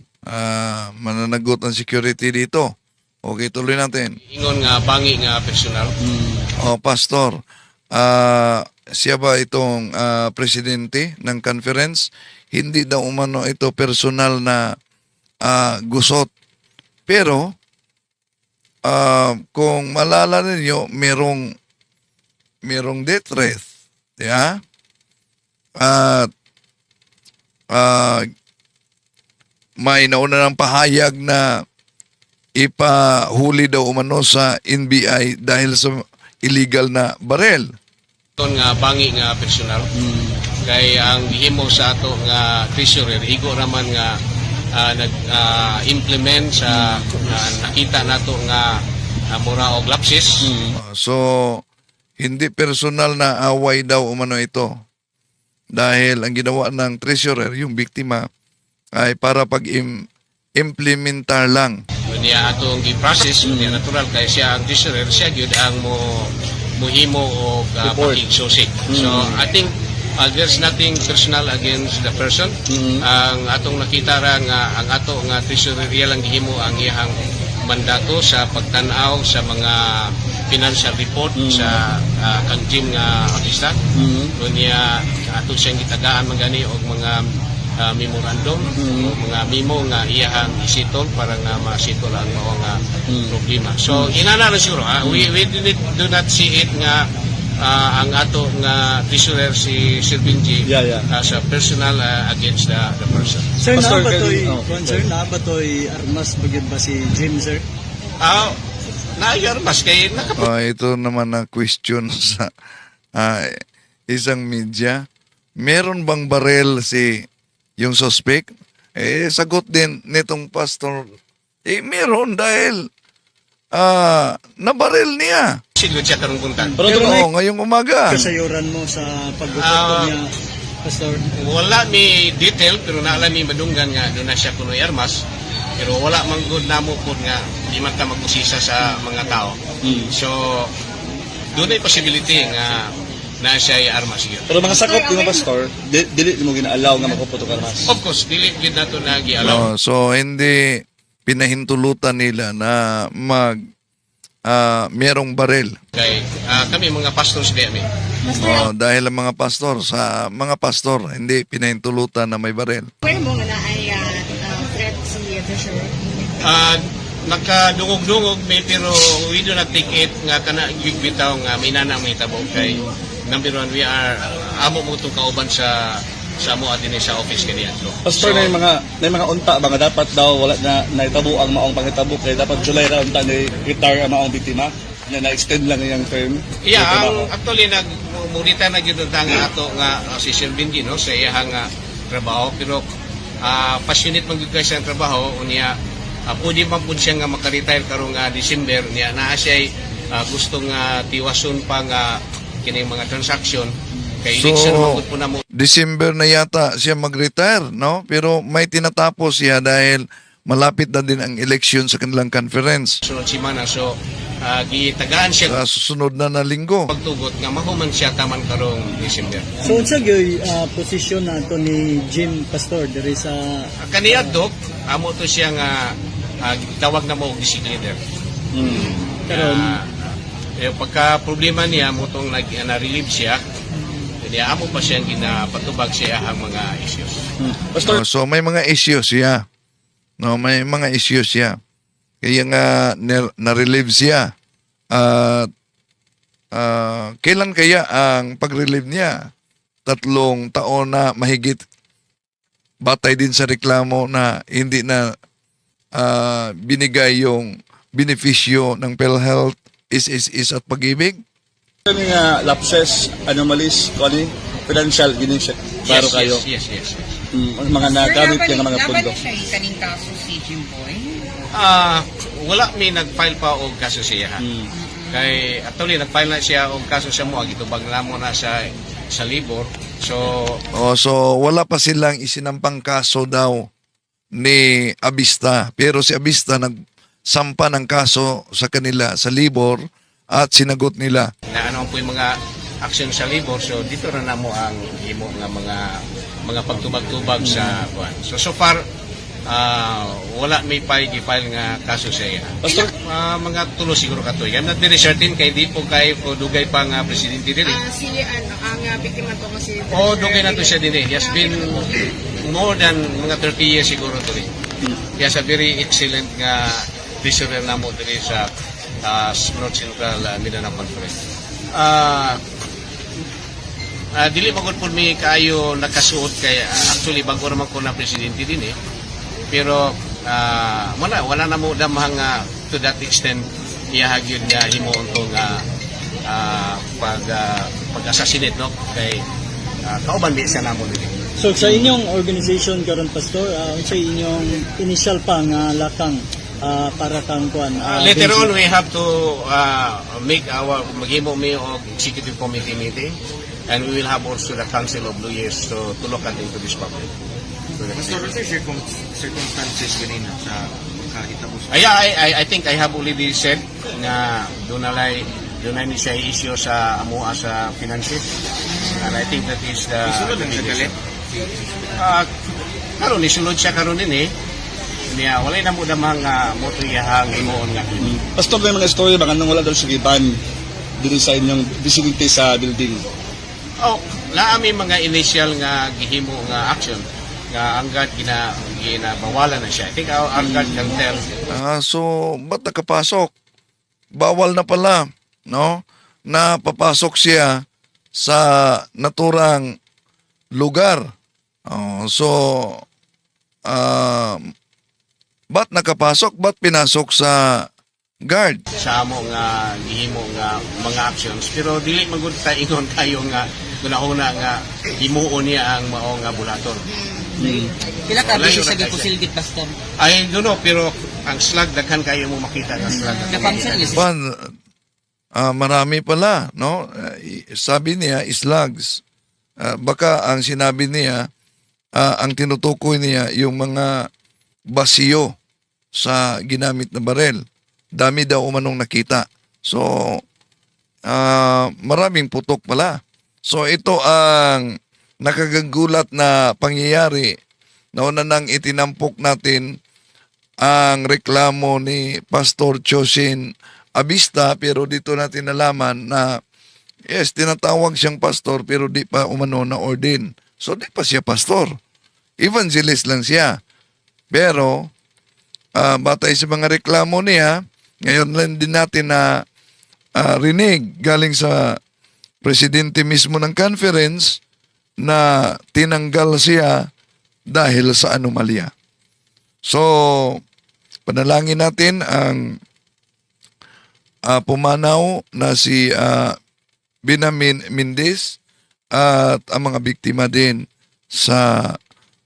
Mananagot ang security dito. Okay, tuloy natin. Ingon nga, bangi nga personal. Pastor, siya ba itong presidente ng conference? Hindi daw umano ito personal na gusot. Pero, kung malala ninyo, merong death threat. Yeah? At may nauna ng pahayag na ipahuli daw umano sa NBI dahil sa illegal na barel. Ingon nga, bangi nga personal. Kay ang gihimo sa ato nga treasurer, higo raman nga nag-implement sa nakita nato nga mura og lapses. So, hindi personal na away daw umano ito. Dahil ang ginawa ng treasurer, yung biktima, ay para pag-implementar lang. Niya atong gi-process, niya natural kay siya ang treasurer, siya gyud ang muhimo og pakigsusi. So, I think there's nothing personal against the person. Ang atong nakita ra nga ang ato nga treasurer iya lang gihimo ang iyang mandato sa pagtan-aw sa mga financial report sa kang Jim nga artista. Niya ato siyang gitagaan magani og mga memorandum o mga memo nga iyahang isitol para nga masitol ang mao nga problema. So inana ra siguro we do not see it nga ang ato nga treasurer si Sir Benji as a personal against the person. Sir, naabatoy armas bagid ba si Jim, sir? Naayar mas kay Ito naman na question sa isang media. Meron bang barel si yung suspect? Sagot din nitong pastor, meron dahil nabaril niya. sigod siya karong buntan. Pero ngayong umaga. Kasayuran mo sa pagbutot niya, Pastor? Wala mi detail pero naala mi madunggan nga doon na siya kunoy armas. Pero wala man gud namo pod nga di man ta magkusisa sa mga tao. So doon ay possibility nga na siya ay armas gyud. Pero mga sakop di mo Pastor, dili mo gina-allow nga magpuputok armas. Of course, dili gyud nato na gi-allow. So hindi pinahintulutan nila na merong baril. Kay kami mga pastors di amin. Dahil ang mga pastor, sa mga pastor, hindi pinahintulutan na may baril. Where mo nga na ay threat si treasurer? Nakadungog-dungog may pero we do not take it nga kana bitaw nga may nanang may tabo kay number one we are amo mo itong kauban sa mo adin sa office kaniya. Pastor, may mga unta ba nga dapat daw wala na naitabo ang maong pangitabo kay dapat July ra unta ni retire ang maong biktima na na-extend lang yung term. Yeah, actually nagmurita na gyud ang ato nga si Sir Benji no sa iyang trabaho pero passionate man gyud kay sa trabaho unya pwede man po siya nga makaretire karong December niya naa siya gustong tiwason pa nga kining mga transaction kay election magud po na mo. December na yata siya mag-retire, no? Pero may tinatapos siya dahil malapit na din ang election sa kanilang conference. Sunod si Mana, so gitagaan siya sa susunod na linggo. Pagtugot nga mahuman siya taman karong December. So unsa gyud posisyon nato ni Jim Pastor diri sa kaniya dok amo to siya nga tawag na mo og district leader. Karon pagka problema niya mo tong na-relieve siya kaya amo pa siyang ginapatubag siya ang mga issues. So may mga issues siya. No, may mga issues siya. Kaya nga na-relieve siya. At kailan kaya ang pag-relieve niya? 3 taon na mahigit. Batay din sa reklamo na hindi na binigay yung benepisyo ng PhilHealth is at pag-ibig? Kami nga lapses, anomalies, kani financial gini siya klaro kayo. Yes. Mga nagamit yung mga Laban pondo. na siya yung kaning kaso si Jimboy. Wala may nag-file pa og kaso siya. Kay actually nag-file na siya og kaso sa mo gitubag namo na sa libor. So So wala pa silang isinampang kaso daw ni Abista. Pero si Abista nagsampa ng kaso sa kanila sa libor at sinagot nila. na ano po yung mga action sa libor, so dito na namo ang himo nga mga pagtubag-tubag sa kuan. So far wala may gi-file nga kaso sa iya. Pastor, Mga tulo siguro katoy. I'm not very certain kay di po kay po dugay pa nga presidente dili. Si ang biktima to kasi Dugay na to siya dinhi. He has been more than mga 30 years siguro to rin. He has a very excellent nga treasurer namo diri sa North Central Mindanao Conference. Dili magud po mi kayo nakasuot kay actually bago naman ko na presidente din eh. Pero wala na mo damang to that extent iyahagyod nga himuon to nga pag-assassinate no kay kauban di sa namo dili. So sa inyong organization karon pastor, sa inyong initial pa nga lakang para kang kuan. Later on we have to make our maghimo mi og executive committee meeting and we will have also the council of lawyers to look at into this problem. circumstances ganina sa kahitabo sa I think I have already said na doon na ni siya issue sa amuha sa finances and I think that is the karon ni sulod siya karon din eh niya wala na mo damang moto iyahang himuon nga. pastor may mga istorya ba kanang wala daw sige ban diri sa inyong vicinity sa building. Naami mga initial nga gihimo nga action nga anggad ginabawalan na siya. I think anggad can tell. So ba't nakapasok? Bawal na pala, no? Napapasok siya sa naturang lugar. Ba't nakapasok? Ba't pinasok sa guard? Sa amo nga gihimo nga mga actions pero dili magud ta ingon kayo nga una nga himuon niya ang mao nga bulator. Pila ka Wala busy yun sa ang gipusilgit pastor. I don't know pero ang slag daghan kayo mo makita nga slag. Marami pala, no? Sabi niya, slugs. Baka ang sinabi niya, ang tinutukoy niya, yung mga basiyo sa ginamit na barel. Dami daw umanong nakita. So, maraming putok pala. So, ito ang nakagagulat na pangyayari. Nauna nang itinampok natin ang reklamo ni Pastor Chosin Abista, pero dito natin nalaman na yes, tinatawag siyang pastor pero di pa umano na ordain. So di pa siya pastor. Evangelist lang siya. Pero batay sa mga reklamo niya, ngayon lang din natin na rinig galing sa presidente mismo ng conference na tinanggal siya dahil sa anomalya. So, panalangin natin ang pumanaw na si Benjamin Mendez at ang mga biktima din sa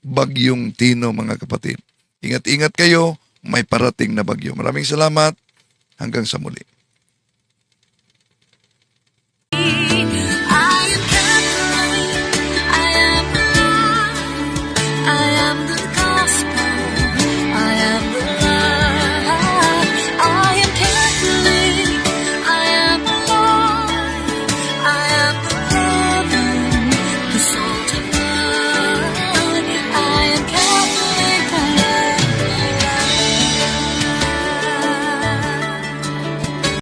Bagyong Tino, mga kapatid. Ingat-ingat kayo, may parating na bagyo. Maraming salamat. Hanggang sa muli. I am the gospel.